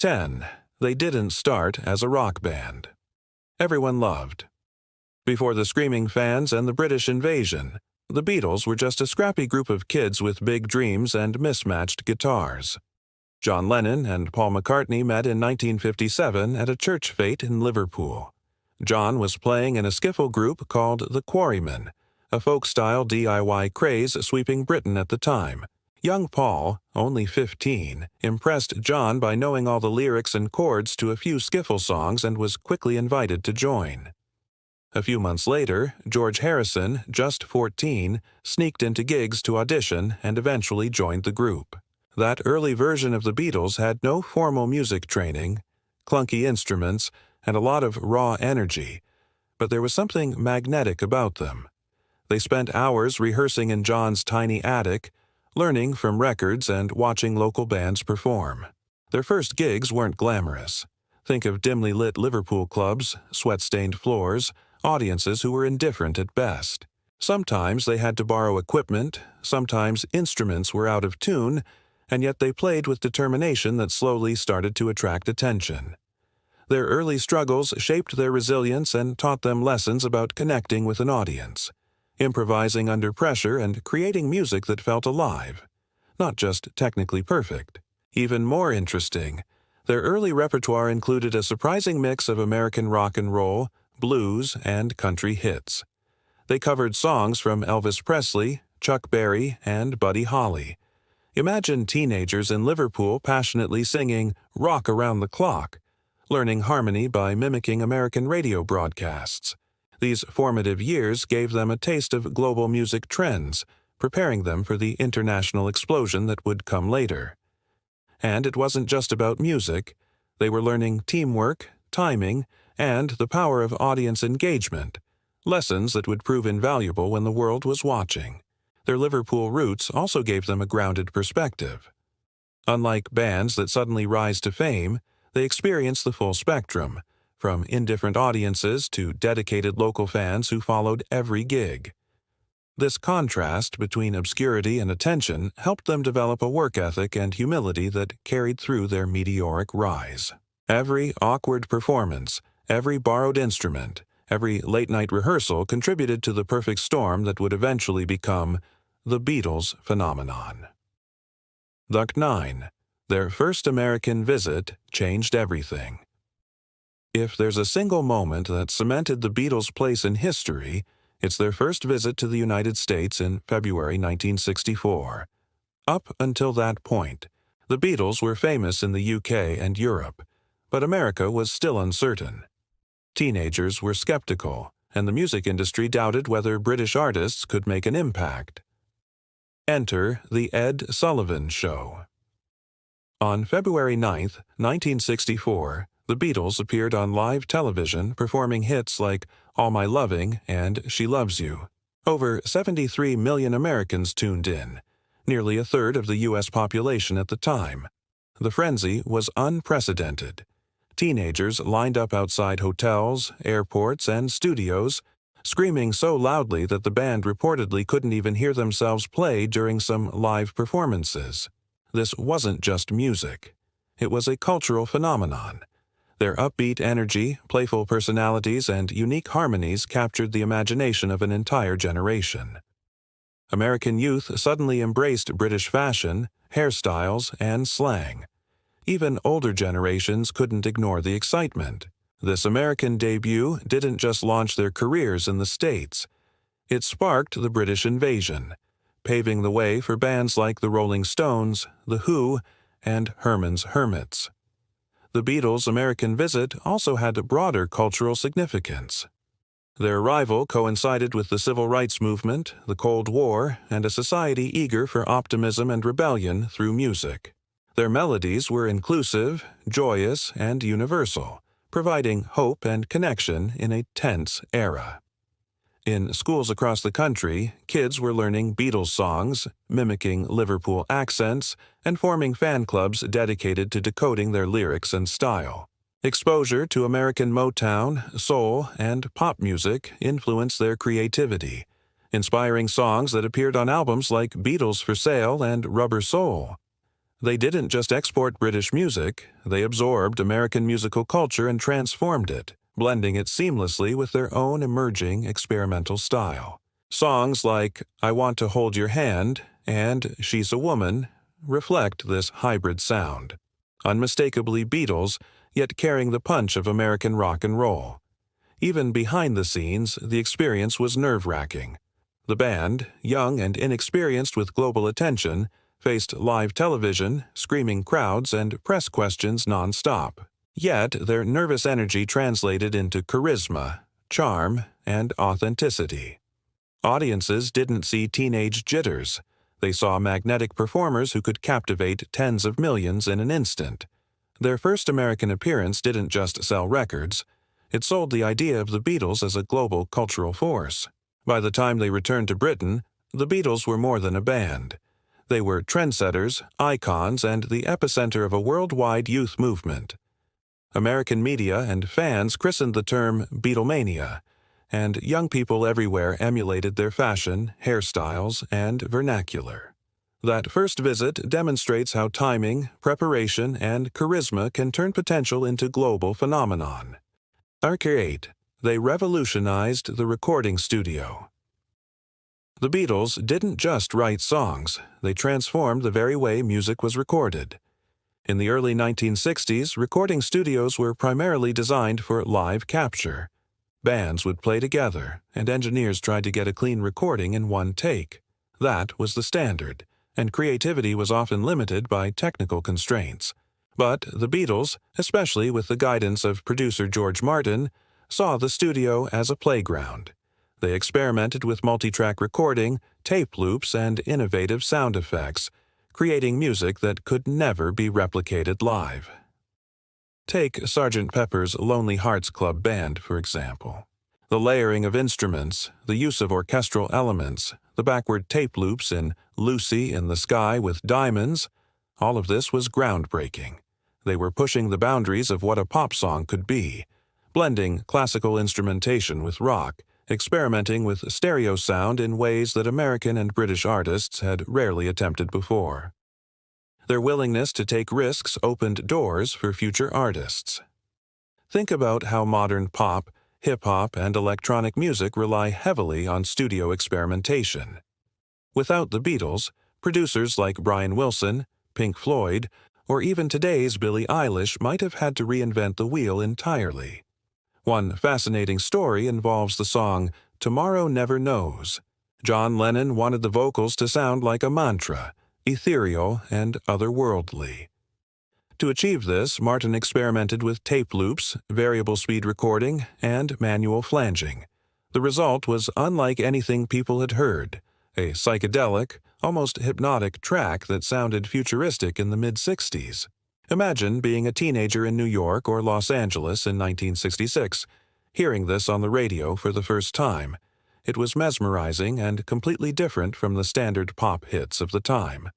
10. They didn't start as a rock band. Everyone loved. Before the screaming fans and the British invasion, the Beatles were just a scrappy group of kids with big dreams and mismatched guitars. John Lennon and Paul McCartney met in 1957 at a church fete in Liverpool. John was playing in a skiffle group called the Quarrymen, a folk-style DIY craze sweeping Britain at the time. Young Paul, only 15, impressed John by knowing all the lyrics and chords to a few skiffle songs and was quickly invited to join. A few months later, George Harrison, just 14, sneaked into gigs to audition and eventually joined the group. That early version of the Beatles had no formal music training, clunky instruments, and a lot of raw energy, but there was something magnetic about them. They spent hours rehearsing in John's tiny attic, learning from records and watching local bands perform. Their first gigs weren't glamorous. Think of dimly lit Liverpool clubs, sweat-stained floors, audiences who were indifferent at best. Sometimes they had to borrow equipment, sometimes instruments were out of tune, and yet they played with determination that slowly started to attract attention. Their early struggles shaped their resilience and taught them lessons about connecting with an audience, improvising under pressure and creating music that felt alive, not just technically perfect. Even more interesting, their early repertoire included a surprising mix of American rock and roll, blues, and country hits. They covered songs from Elvis Presley, Chuck Berry, and Buddy Holly. Imagine teenagers in Liverpool passionately singing "Rock Around the Clock," learning harmony by mimicking American radio broadcasts. These formative years gave them a taste of global music trends, preparing them for the international explosion that would come later. And it wasn't just about music. They were learning teamwork, timing, and the power of audience engagement, lessons that would prove invaluable when the world was watching. Their Liverpool roots also gave them a grounded perspective. Unlike bands that suddenly rise to fame, they experienced the full spectrum, from indifferent audiences to dedicated local fans who followed every gig. This contrast between obscurity and attention helped them develop a work ethic and humility that carried through their meteoric rise. Every awkward performance, every borrowed instrument, every late-night rehearsal contributed to the perfect storm that would eventually become the Beatles phenomenon. 9. Their first American visit changed everything. If there's a single moment that cemented the Beatles' place in history, it's their first visit to the United States in February 1964. Up until that point, the Beatles were famous in the UK and Europe, but America was still uncertain. Teenagers were skeptical, and the music industry doubted whether British artists could make an impact. Enter The Ed Sullivan Show. On February 9, 1964, the Beatles appeared on live television performing hits like All My Loving and She Loves You. Over 73 million Americans tuned in, nearly a third of the U.S. population at the time. The frenzy was unprecedented. Teenagers lined up outside hotels, airports, and studios, screaming so loudly that the band reportedly couldn't even hear themselves play during some live performances. This wasn't just music. It was a cultural phenomenon. Their upbeat energy, playful personalities, and unique harmonies captured the imagination of an entire generation. American youth suddenly embraced British fashion, hairstyles, and slang. Even older generations couldn't ignore the excitement. This American debut didn't just launch their careers in the States. It sparked the British invasion, paving the way for bands like the Rolling Stones, The Who, and Herman's Hermits. The Beatles' American visit also had a broader cultural significance. Their arrival coincided with the Civil Rights Movement, the Cold War, and a society eager for optimism and rebellion through music. Their melodies were inclusive, joyous, and universal, providing hope and connection in a tense era. In schools across the country, kids were learning Beatles songs, mimicking Liverpool accents, and forming fan clubs dedicated to decoding their lyrics and style. Exposure to American Motown, soul, and pop music influenced their creativity, inspiring songs that appeared on albums like Beatles for Sale and Rubber Soul. They didn't just export British music, they absorbed American musical culture and transformed it, blending it seamlessly with their own emerging experimental style. Songs like I Want to Hold Your Hand and She's a Woman reflect this hybrid sound, unmistakably Beatles, yet carrying the punch of American rock and roll. Even behind the scenes, the experience was nerve-wracking. The band, young and inexperienced with global attention, faced live television, screaming crowds, and press questions non-stop. Yet their nervous energy translated into charisma, charm, and authenticity. Audiences didn't see teenage jitters. They saw magnetic performers who could captivate tens of millions in an instant. Their first American appearance didn't just sell records. It sold the idea of the Beatles as a global cultural force. By the time they returned to Britain, the Beatles were more than a band. They were trendsetters, icons, and the epicenter of a worldwide youth movement. American media and fans christened the term Beatlemania, and young people everywhere emulated their fashion, hairstyles, and vernacular. That first visit demonstrates how timing, preparation, and charisma can turn potential into global phenomenon. Arc 8. They revolutionized the recording studio. The Beatles didn't just write songs, they transformed the very way music was recorded. In the early 1960s, recording studios were primarily designed for live capture. Bands would play together, and engineers tried to get a clean recording in one take. That was the standard, and creativity was often limited by technical constraints. But the Beatles, especially with the guidance of producer George Martin, saw the studio as a playground. They experimented with multi-track recording, tape loops, and innovative sound effects, creating music that could never be replicated live. Take Sgt. Pepper's Lonely Hearts Club Band, for example. The layering of instruments, the use of orchestral elements, the backward tape loops in Lucy in the Sky with Diamonds, all of this was groundbreaking. They were pushing the boundaries of what a pop song could be, blending classical instrumentation with rock, experimenting with stereo sound in ways that American and British artists had rarely attempted before. Their willingness to take risks opened doors for future artists. Think about how modern pop, hip-hop, and electronic music rely heavily on studio experimentation. Without the Beatles, producers like Brian Wilson, Pink Floyd, or even today's Billie Eilish might have had to reinvent the wheel entirely. One fascinating story involves the song Tomorrow Never Knows. John Lennon wanted the vocals to sound like a mantra, ethereal and otherworldly. To achieve this, Martin experimented with tape loops, variable speed recording, and manual flanging. The result was unlike anything people had heard, a psychedelic, almost hypnotic track that sounded futuristic in the mid-60s. Imagine being a teenager in New York or Los Angeles in 1966, hearing this on the radio for the first time. It was mesmerizing and completely different from the standard pop hits of the time.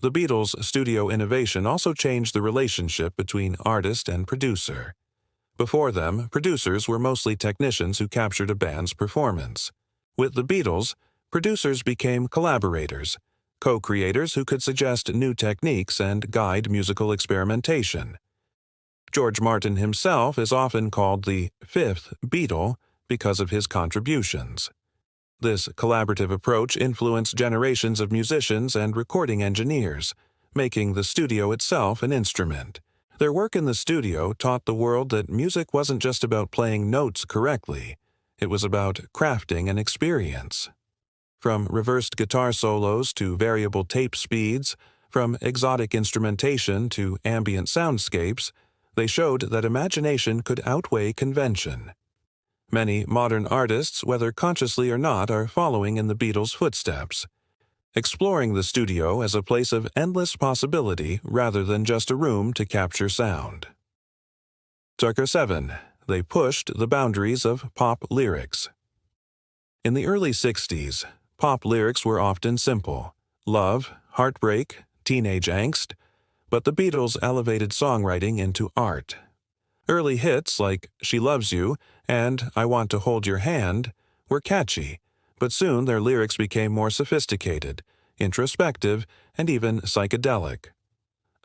The Beatles' studio innovation also changed the relationship between artist and producer. Before them, producers were mostly technicians who captured a band's performance. With the Beatles, producers became collaborators, co-creators who could suggest new techniques and guide musical experimentation. George Martin himself is often called the fifth Beatle because of his contributions. This collaborative approach influenced generations of musicians and recording engineers, making the studio itself an instrument. Their work in the studio taught the world that music wasn't just about playing notes correctly, it was about crafting an experience. From reversed guitar solos to variable tape speeds, from exotic instrumentation to ambient soundscapes, they showed that imagination could outweigh convention. Many modern artists, whether consciously or not, are following in the Beatles' footsteps, exploring the studio as a place of endless possibility rather than just a room to capture sound. Arc 7. They pushed the boundaries of pop lyrics. In the early 60s, pop lyrics were often simple: love, heartbreak, teenage angst, but the Beatles elevated songwriting into art. Early hits like She Loves You and I Want to Hold Your Hand were catchy, but soon their lyrics became more sophisticated, introspective, and even psychedelic.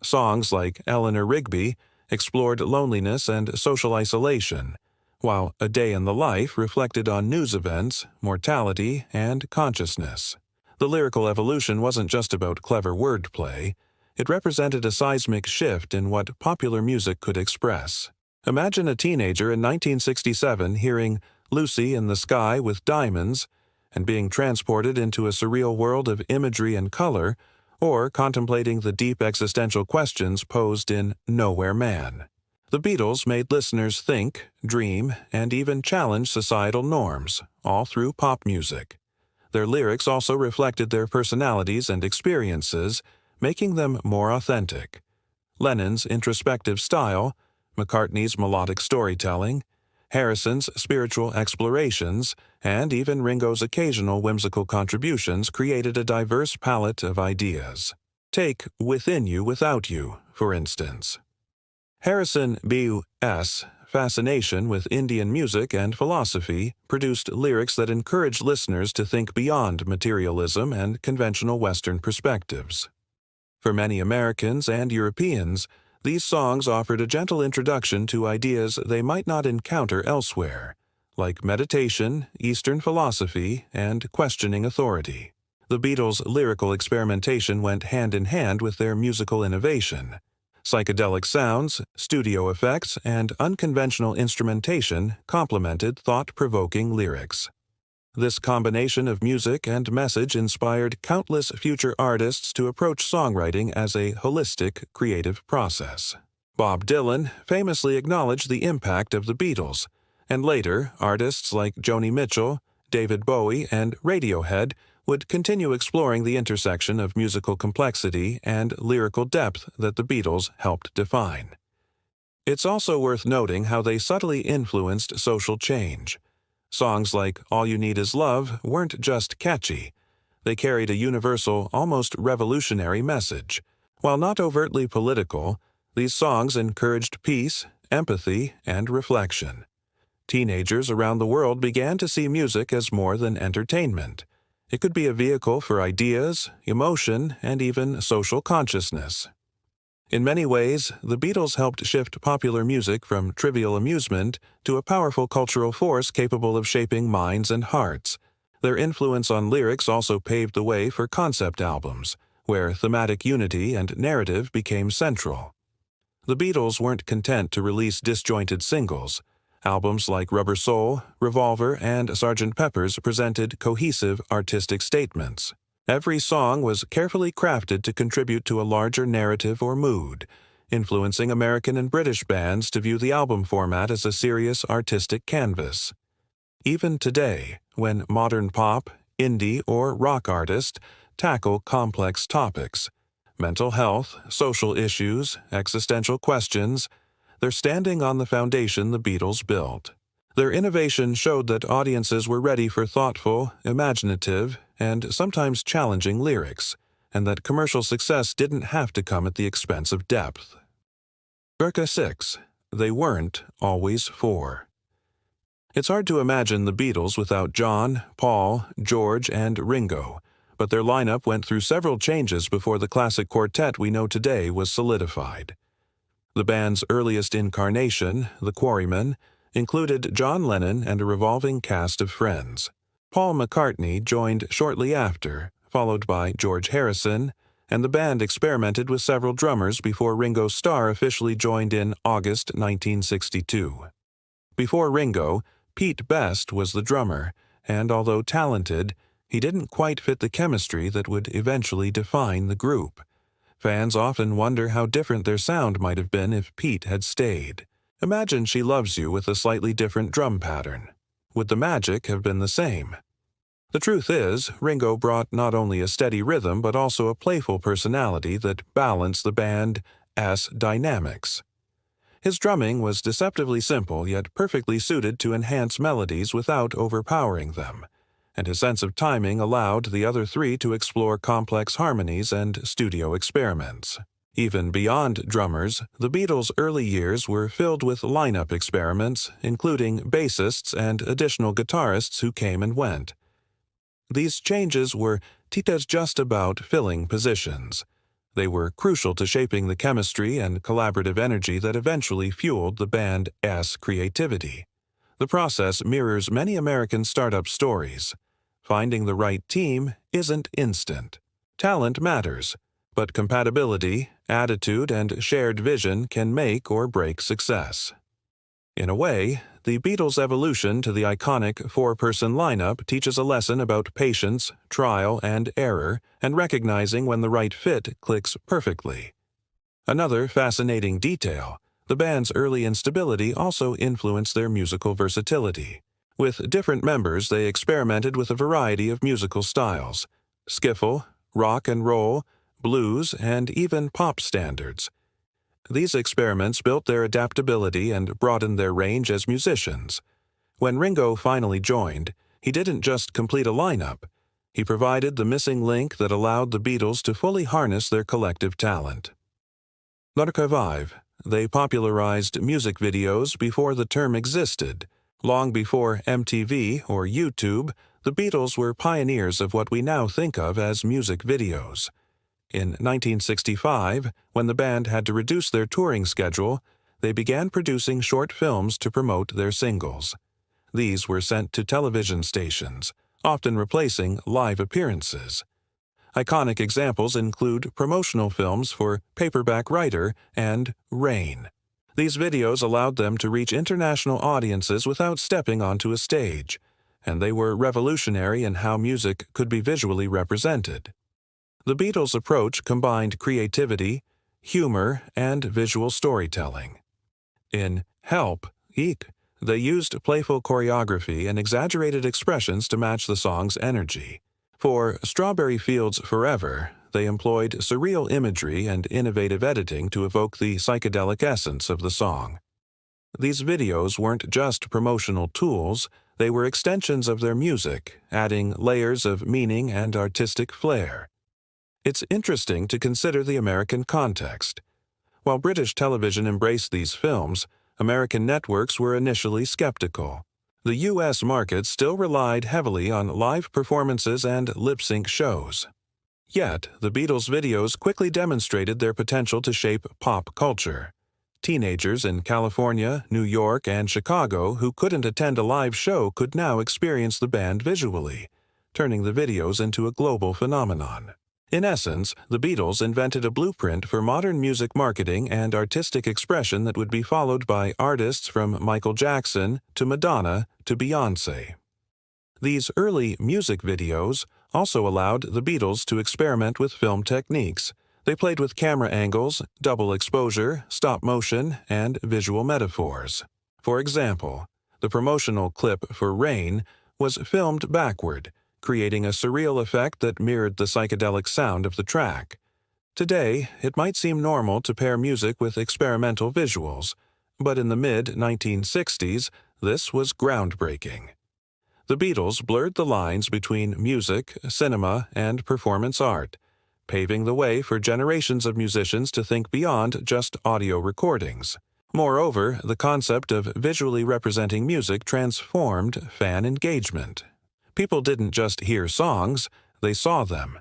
Songs like Eleanor Rigby explored loneliness and social isolation, while A Day in the Life reflected on news events, mortality, and consciousness. The lyrical evolution wasn't just about clever wordplay. It represented a seismic shift in what popular music could express. Imagine a teenager in 1967 hearing Lucy in the Sky with Diamonds and being transported into a surreal world of imagery and color, or contemplating the deep existential questions posed in Nowhere Man. The Beatles made listeners think, dream, and even challenge societal norms, all through pop music. Their lyrics also reflected their personalities and experiences, making them more authentic. Lennon's introspective style, McCartney's melodic storytelling, Harrison's spiritual explorations, and even Ringo's occasional whimsical contributions created a diverse palette of ideas. Take Within You Without You, for instance. Harrison B.U.'s fascination with Indian music and philosophy produced lyrics that encouraged listeners to think beyond materialism and conventional Western perspectives. For many Americans and Europeans, these songs offered a gentle introduction to ideas they might not encounter elsewhere, like meditation, Eastern philosophy, and questioning authority. The Beatles' lyrical experimentation went hand in hand with their musical innovation. Psychedelic sounds, studio effects, and unconventional instrumentation complemented thought-provoking lyrics. This combination of music and message inspired countless future artists to approach songwriting as a holistic, creative process. Bob Dylan famously acknowledged the impact of the Beatles, and later, artists like Joni Mitchell, David Bowie, and Radiohead would continue exploring the intersection of musical complexity and lyrical depth that the Beatles helped define. It's also worth noting how they subtly influenced social change. Songs like All You Need Is Love weren't just catchy. They carried a universal, almost revolutionary message. While not overtly political, these songs encouraged peace, empathy, and reflection. Teenagers around the world began to see music as more than entertainment. It could be a vehicle for ideas, emotion, and even social consciousness. In many ways, the Beatles helped shift popular music from trivial amusement to a powerful cultural force capable of shaping minds and hearts. Their influence on lyrics also paved the way for concept albums, where thematic unity and narrative became central. The Beatles weren't content to release disjointed singles. Albums like Rubber Soul, Revolver, and Sgt. Pepper's presented cohesive artistic statements. Every song was carefully crafted to contribute to a larger narrative or mood, influencing American and British bands to view the album format as a serious artistic canvas. Even today, when modern pop, indie, or rock artists tackle complex topics, mental health, social issues, existential questions, they're standing on the foundation the Beatles built. Their innovation showed that audiences were ready for thoughtful, imaginative, and sometimes challenging lyrics, and that commercial success didn't have to come at the expense of depth. Circa 6. They weren't always four. It's hard to imagine the Beatles without John, Paul, George, and Ringo, but their lineup went through several changes before the classic quartet we know today was solidified. The band's earliest incarnation, the Quarrymen, included John Lennon and a revolving cast of friends. Paul McCartney joined shortly after, followed by George Harrison, and the band experimented with several drummers before Ringo Starr officially joined in August 1962. Before Ringo, Pete Best was the drummer, and although talented, he didn't quite fit the chemistry that would eventually define the group. Fans often wonder how different their sound might have been if Pete had stayed. Imagine She Loves You with a slightly different drum pattern. Would the magic have been the same? The truth is, Ringo brought not only a steady rhythm but also a playful personality that balanced the band's dynamics. His drumming was deceptively simple yet perfectly suited to enhance melodies without overpowering them, and his sense of timing allowed the other three to explore complex harmonies and studio experiments. Even beyond drummers, the Beatles' early years were filled with lineup experiments, including bassists and additional guitarists who came and went. These changes were just about filling positions. They were crucial to shaping the chemistry and collaborative energy that eventually fueled the band's creativity. The process mirrors many American startup stories. Finding the right team isn't instant. Talent matters, but compatibility, attitude, and shared vision can make or break success. In a way, the Beatles' evolution to the iconic four-person lineup teaches a lesson about patience, trial and error, and recognizing when the right fit clicks perfectly. Another fascinating detail: the band's early instability also influenced their musical versatility. With different members, they experimented with a variety of musical styles: skiffle, rock and roll, blues, and even pop standards. These experiments built their adaptability and broadened their range as musicians. When Ringo finally joined, he didn't just complete a lineup. He provided the missing link that allowed the Beatles to fully harness their collective talent. L'archive. They popularized music videos before the term existed. Long before MTV or YouTube, the Beatles were pioneers of what we now think of as music videos. In 1965, when the band had to reduce their touring schedule, they began producing short films to promote their singles. These were sent to television stations, often replacing live appearances. Iconic examples include promotional films for Paperback Writer and Rain. These videos allowed them to reach international audiences without stepping onto a stage, and they were revolutionary in how music could be visually represented. The Beatles' approach combined creativity, humor, and visual storytelling. In Help, Eek, they used playful choreography and exaggerated expressions to match the song's energy. For Strawberry Fields Forever, they employed surreal imagery and innovative editing to evoke the psychedelic essence of the song. These videos weren't just promotional tools, they were extensions of their music, adding layers of meaning and artistic flair. It's interesting to consider the American context. While British television embraced these films, American networks were initially skeptical. The U.S. market still relied heavily on live performances and lip-sync shows. Yet, the Beatles' videos quickly demonstrated their potential to shape pop culture. Teenagers in California, New York, and Chicago who couldn't attend a live show could now experience the band visually, turning the videos into a global phenomenon. In essence, the Beatles invented a blueprint for modern music marketing and artistic expression that would be followed by artists from Michael Jackson to Madonna to Beyoncé. These early music videos also allowed the Beatles to experiment with film techniques. They played with camera angles, double exposure, stop motion, and visual metaphors. For example, the promotional clip for Rain was filmed backward, creating a surreal effect that mirrored the psychedelic sound of the track. Today, it might seem normal to pair music with experimental visuals, but in the mid-1960s, this was groundbreaking. The Beatles blurred the lines between music, cinema, and performance art, paving the way for generations of musicians to think beyond just audio recordings. Moreover, the concept of visually representing music transformed fan engagement. People didn't just hear songs, they saw them.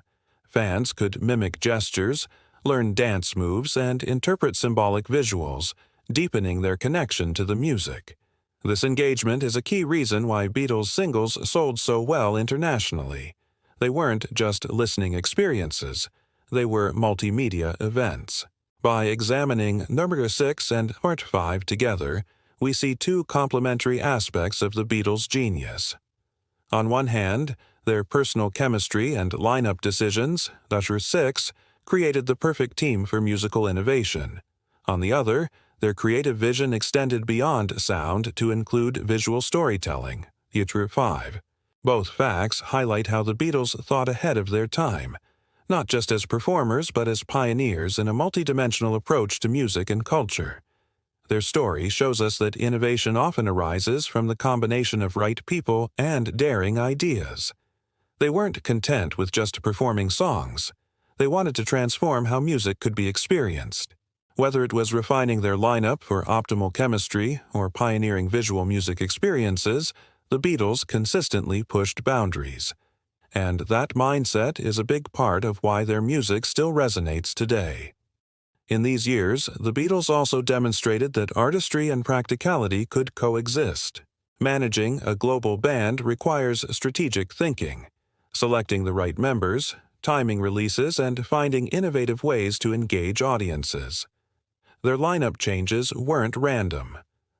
Fans could mimic gestures, learn dance moves, and interpret symbolic visuals, deepening their connection to the music. This engagement is a key reason why Beatles singles sold so well internationally. They weren't just listening experiences, they were multimedia events. By examining Number 6 and Part 5 together, we see two complementary aspects of the Beatles' genius. On one hand, their personal chemistry and lineup decisions, Number 6, created the perfect team for musical innovation. On the other, their creative vision extended beyond sound to include visual storytelling, Number 5. Both facts highlight how the Beatles thought ahead of their time, not just as performers but as pioneers in a multidimensional approach to music and culture. Their story shows us that innovation often arises from the combination of right people and daring ideas. They weren't content with just performing songs. They wanted to transform how music could be experienced. Whether it was refining their lineup for optimal chemistry or pioneering visual music experiences, the Beatles consistently pushed boundaries. and that mindset is a big part of why their music still resonates today. In these years, the Beatles also demonstrated that artistry and practicality could coexist. Managing a global band requires strategic thinking, selecting the right members, timing releases, and finding innovative ways to engage audiences. Their lineup changes weren't random.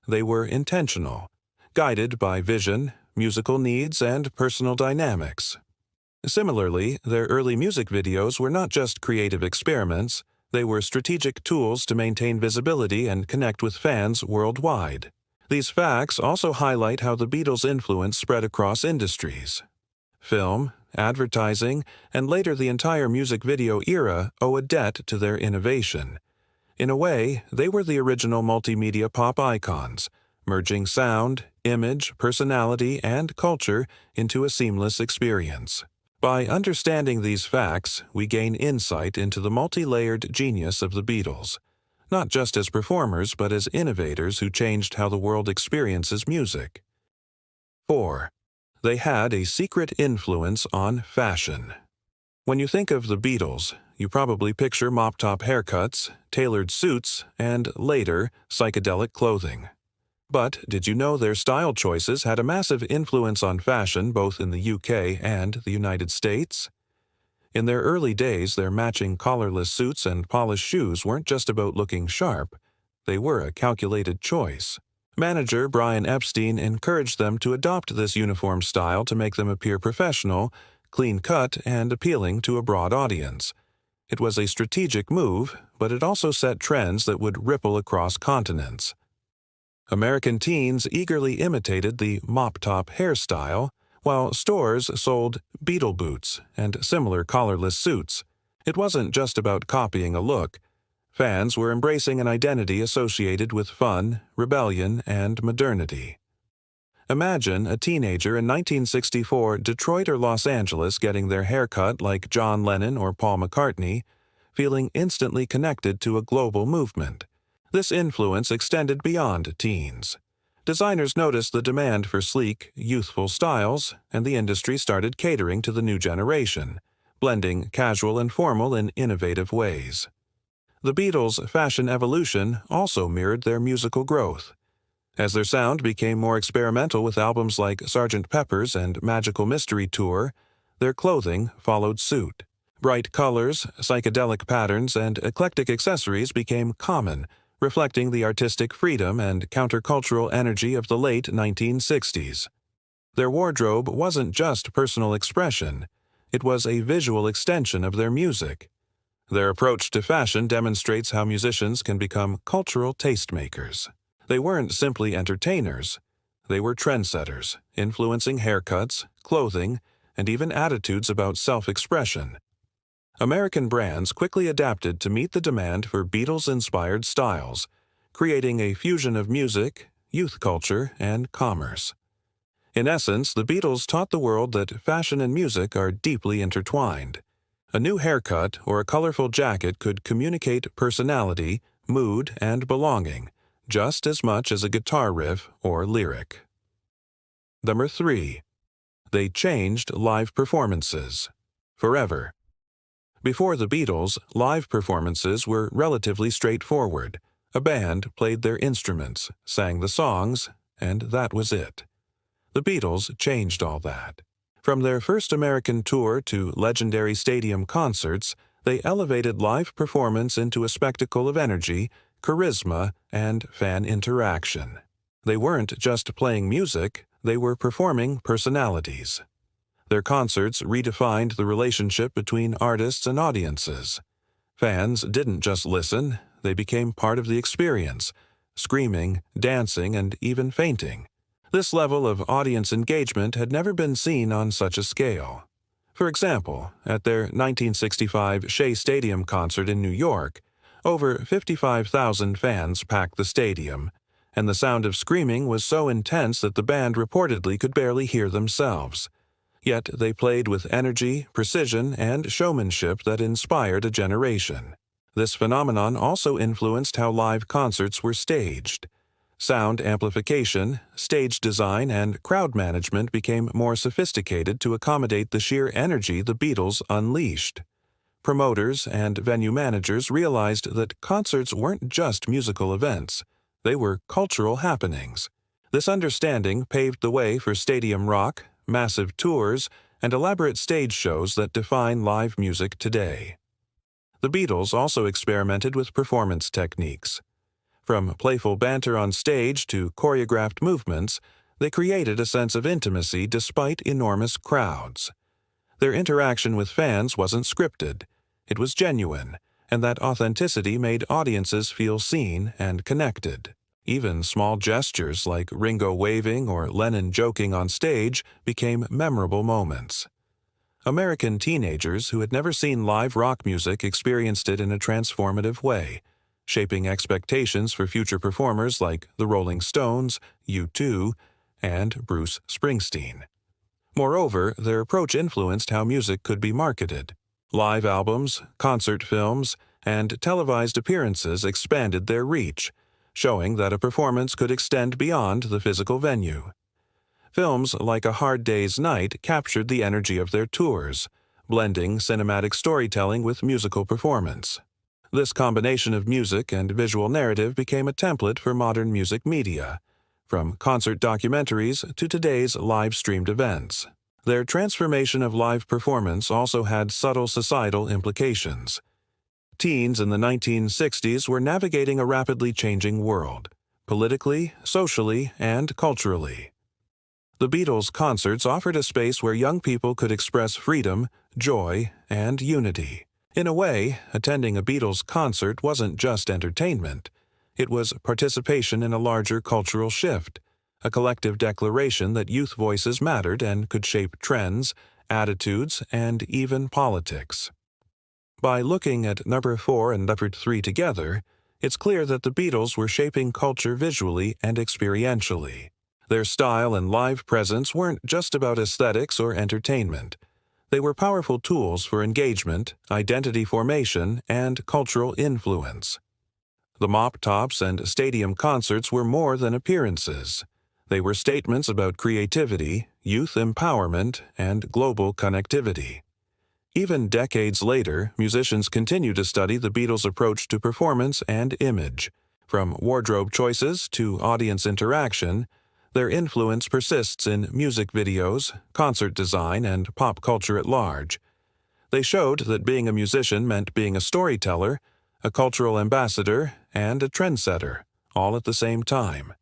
They were intentional, guided by vision, musical needs, and personal dynamics. Similarly, their early music videos were not just creative experiments, they were strategic tools to maintain visibility and connect with fans worldwide. These facts also highlight how the Beatles' influence spread across industries. Film, advertising, and later the entire music video era owe a debt to their innovation. In a way, they were the original multimedia pop icons, merging sound, image, personality, and culture into a seamless experience. By understanding these facts, we gain insight into the multi-layered genius of the Beatles, not just as performers but as innovators who changed how the world experiences music. 4. They had a secret influence on fashion. When you think of the Beatles, you probably picture mop-top haircuts, tailored suits, and, later, psychedelic clothing. But did you know their style choices had a massive influence on fashion both in the UK and the United States? In their early days, their matching collarless suits and polished shoes weren't just about looking sharp. They were a calculated choice. Manager Brian Epstein encouraged them to adopt this uniform style to make them appear professional, clean-cut, and appealing to a broad audience. It was a strategic move, but it also set trends that would ripple across continents. American teens eagerly imitated the mop-top hairstyle, while stores sold Beatle boots and similar collarless suits. It wasn't just about copying a look. Fans were embracing an identity associated with fun, rebellion, and modernity. Imagine a teenager in 1964 Detroit or Los Angeles getting their hair cut like John Lennon or Paul McCartney, feeling instantly connected to a global movement. This influence extended beyond teens. Designers noticed the demand for sleek, youthful styles, and the industry started catering to the new generation, blending casual and formal in innovative ways. The Beatles' fashion evolution also mirrored their musical growth. As their sound became more experimental with albums like Sgt. Pepper's and Magical Mystery Tour, their clothing followed suit. Bright colors, psychedelic patterns, and eclectic accessories became common, reflecting the artistic freedom and countercultural energy of the late 1960s. Their wardrobe wasn't just personal expression, it was a visual extension of their music. Their approach to fashion demonstrates how musicians can become cultural tastemakers. They weren't simply entertainers, they were trendsetters, influencing haircuts, clothing, and even attitudes about self-expression. American brands quickly adapted to meet the demand for Beatles-inspired styles, creating a fusion of music, youth culture, and commerce. In essence, the Beatles taught the world that fashion and music are deeply intertwined. A new haircut or a colorful jacket could communicate personality, mood, and belonging, just as much as a guitar riff or lyric. Number 3. They changed live performances. Forever. Before the Beatles, live performances were relatively straightforward. A band played their instruments, sang the songs, and that was it. The Beatles changed all that. From their first American tour to legendary stadium concerts, they elevated live performance into a spectacle of energy, charisma, and fan interaction. They weren't just playing music, they were performing personalities. Their concerts redefined the relationship between artists and audiences. Fans didn't just listen, they became part of the experience, screaming, dancing, and even fainting. This level of audience engagement had never been seen on such a scale. For example, at their 1965 Shea Stadium concert in New York, over 55,000 fans packed the stadium, and the sound of screaming was so intense that the band reportedly could barely hear themselves. Yet they played with energy, precision, and showmanship that inspired a generation. This phenomenon also influenced how live concerts were staged. Sound amplification, stage design, and crowd management became more sophisticated to accommodate the sheer energy the Beatles unleashed. Promoters and venue managers realized that concerts weren't just musical events, they were cultural happenings. This understanding paved the way for stadium rock, massive tours, and elaborate stage shows that define live music today. The Beatles also experimented with performance techniques. From playful banter on stage to choreographed movements, they created a sense of intimacy despite enormous crowds. Their interaction with fans wasn't scripted. It was genuine, and that authenticity made audiences feel seen and connected. Even small gestures like Ringo waving or Lennon joking on stage became memorable moments. American teenagers who had never seen live rock music experienced it in a transformative way, shaping expectations for future performers like the Rolling Stones, U2, and Bruce Springsteen. Moreover, their approach influenced how music could be marketed. Live albums, concert films, and televised appearances expanded their reach, showing that a performance could extend beyond the physical venue. Films like A Hard Day's Night captured the energy of their tours, blending cinematic storytelling with musical performance. This combination of music and visual narrative became a template for modern music media, from concert documentaries to today's live-streamed events. Their transformation of live performance also had subtle societal implications. Teens in the 1960s were navigating a rapidly changing world, politically, socially, and culturally. The Beatles' concerts offered a space where young people could express freedom, joy, and unity. In a way, attending a Beatles concert wasn't just entertainment. It was participation in a larger cultural shift, a collective declaration that youth voices mattered and could shape trends, attitudes, and even politics. By looking at number 4 and number 3 together, it's clear that the Beatles were shaping culture visually and experientially. Their style and live presence weren't just about aesthetics or entertainment. They were powerful tools for engagement, identity formation, and cultural influence. The mop-tops and stadium concerts were more than appearances. They were statements about creativity, youth empowerment, and global connectivity. Even decades later, musicians continue to study the Beatles' approach to performance and image. From wardrobe choices to audience interaction, their influence persists in music videos, concert design, and pop culture at large. They showed that being a musician meant being a storyteller, a cultural ambassador, and a trendsetter, all at the same time.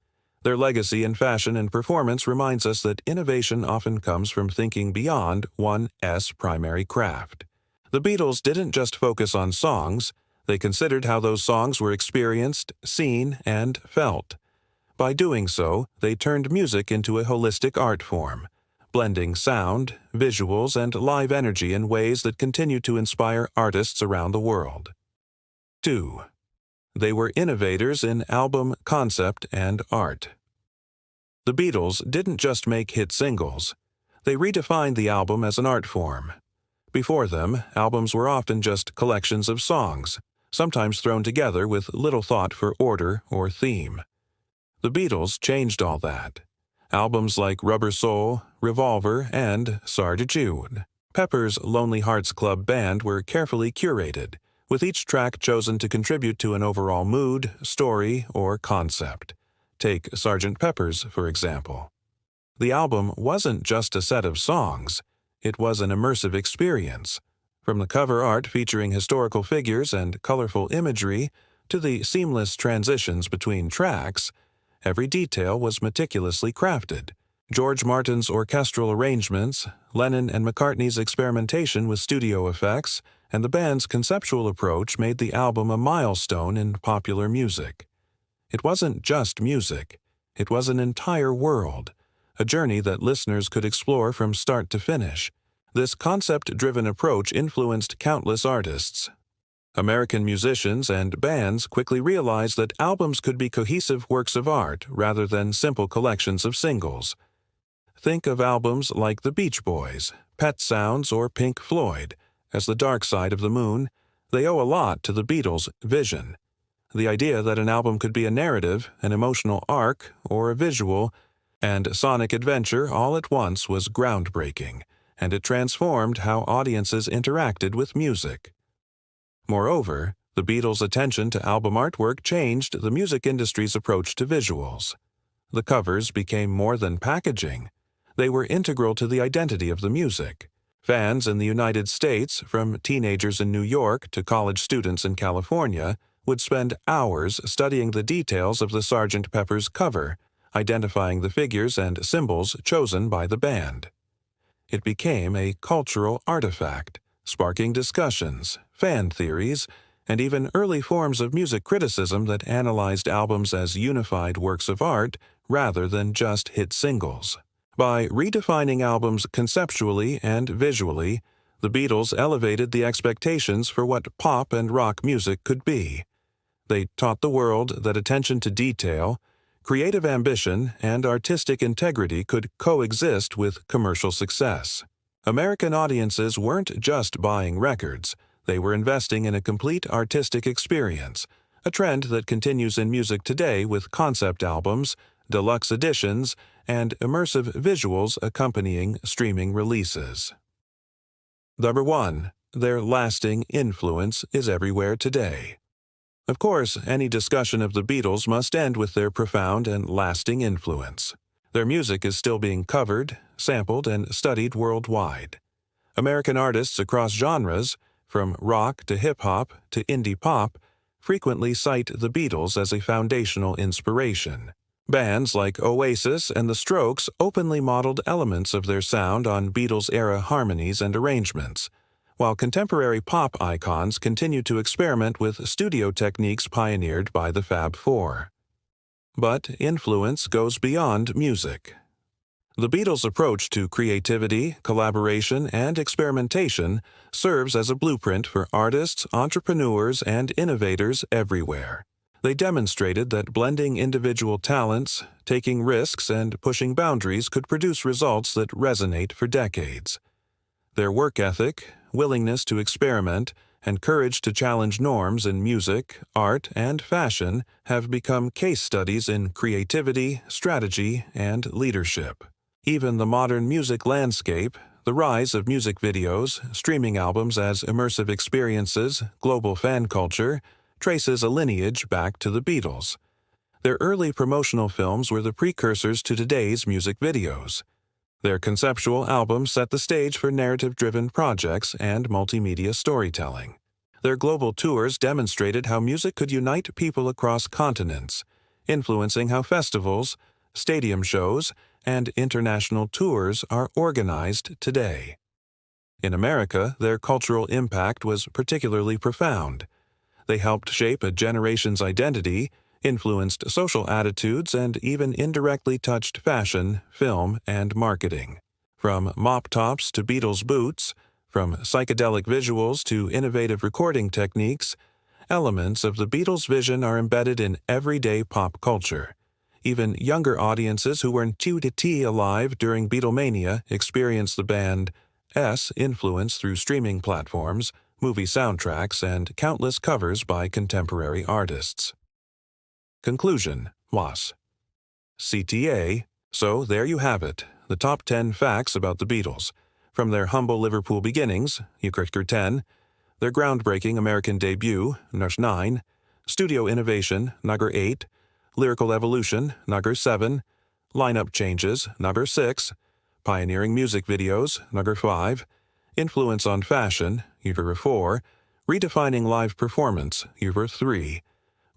Their legacy in fashion and performance reminds us that innovation often comes from thinking beyond one's primary craft. The Beatles didn't just focus on songs, they considered how those songs were experienced, seen, and felt. By doing so, they turned music into a holistic art form, blending sound, visuals, and live energy in ways that continue to inspire artists around the world. 2. They were innovators in album concept and art. The Beatles didn't just make hit singles. They redefined the album as an art form. Before them, albums were often just collections of songs, sometimes thrown together with little thought for order or theme. The Beatles changed all that. Albums like Rubber Soul, Revolver, and Sgt. Jude. Pepper's Lonely Hearts Club Band were carefully curated, with each track chosen to contribute to an overall mood, story, or concept. Take Sgt. Pepper's, for example. The album wasn't just a set of songs, it was an immersive experience. From the cover art featuring historical figures and colorful imagery to the seamless transitions between tracks, every detail was meticulously crafted. George Martin's orchestral arrangements, Lennon and McCartney's experimentation with studio effects, and the band's conceptual approach made the album a milestone in popular music. It wasn't just music, it was an entire world, a journey that listeners could explore from start to finish. This concept-driven approach influenced countless artists. American musicians and bands quickly realized that albums could be cohesive works of art rather than simple collections of singles. Think of albums like the Beach Boys, Pet Sounds, or Pink Floyd. As the Dark Side of the Moon, they owe a lot to the Beatles' vision. The idea that an album could be a narrative, an emotional arc, or a visual and sonic adventure all at once was groundbreaking, and it transformed how audiences interacted with music. Moreover, the Beatles' attention to album artwork changed the music industry's approach to visuals. The covers became more than packaging. They were integral to the identity of the music. Fans in the United States, from teenagers in New York to college students in California, would spend hours studying the details of the Sgt. Pepper's cover, identifying the figures and symbols chosen by the band. It became a cultural artifact, sparking discussions, fan theories, and even early forms of music criticism that analyzed albums as unified works of art rather than just hit singles. By redefining albums conceptually and visually, the Beatles elevated the expectations for what pop and rock music could be. They taught the world that attention to detail, creative ambition, and artistic integrity could coexist with commercial success. American audiences weren't just buying records, they were investing in a complete artistic experience, a trend that continues in music today with concept albums, deluxe editions, and immersive visuals accompanying streaming releases. Number 1. Their lasting influence is everywhere today. Of course, any discussion of the Beatles must end with their profound and lasting influence. Their music is still being covered, sampled, and studied worldwide. American artists across genres, from rock to hip-hop to indie pop, frequently cite the Beatles as a foundational inspiration. Bands like Oasis and The Strokes openly modeled elements of their sound on Beatles-era harmonies and arrangements, while contemporary pop icons continue to experiment with studio techniques pioneered by the Fab Four. But influence goes beyond music. The Beatles' approach to creativity, collaboration, and experimentation serves as a blueprint for artists, entrepreneurs, and innovators everywhere. They demonstrated that blending individual talents, taking risks, and pushing boundaries could produce results that resonate for decades. Their work ethic, willingness to experiment, and courage to challenge norms in music, art, and fashion have become case studies in creativity, strategy, and leadership. Even the modern music landscape, the rise of music videos, streaming albums as immersive experiences, global fan culture, traces a lineage back to the Beatles. Their early promotional films were the precursors to today's music videos. Their conceptual albums set the stage for narrative-driven projects and multimedia storytelling. Their global tours demonstrated how music could unite people across continents, influencing how festivals, stadium shows, and international tours are organized today. In America, their cultural impact was particularly profound. They helped shape a generation's identity, influenced social attitudes, and even indirectly touched fashion, film, and marketing. From mop-tops to Beatles boots, from psychedelic visuals to innovative recording techniques, elements of the Beatles' vision are embedded in everyday pop culture. Even younger audiences who weren't too alive during Beatlemania experienced the band's influence through streaming platforms, movie soundtracks, and countless covers by contemporary artists. Conclusion, WAS. CTA. So there you have it, the top 10 facts about the Beatles. From their humble Liverpool beginnings, Ukriker 10, their groundbreaking American debut, Number 9, studio innovation, Number 8, lyrical evolution, Number 7, lineup changes, Number 6, pioneering music videos, Number 5, influence on fashion, Number 4, redefining live performance, Number 3,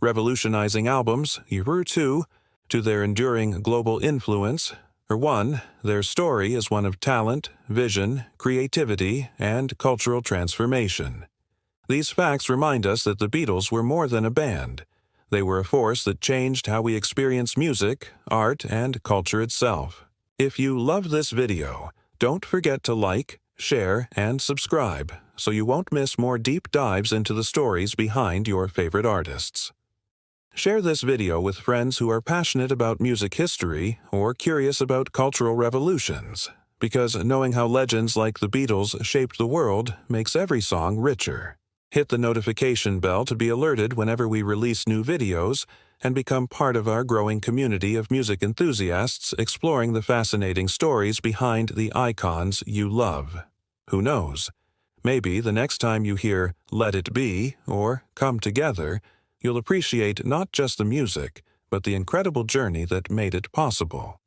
revolutionizing albums, Number 2, to their enduring global influence, 1, their story is one of talent, vision, creativity, and cultural transformation. These facts remind us that the Beatles were more than a band. They were a force that changed how we experience music, art, and culture itself. If you loved this video, don't forget to like, share, and subscribe so you won't miss more deep dives into the stories behind your favorite artists. Share this video with friends who are passionate about music history or curious about cultural revolutions, because knowing how legends like the Beatles shaped the world makes every song richer. Hit the notification bell to be alerted whenever we release new videos, and become part of our growing community of music enthusiasts exploring the fascinating stories behind the icons you love. Who knows? Maybe the next time you hear "Let It Be" or "Come Together," you'll appreciate not just the music, but the incredible journey that made it possible.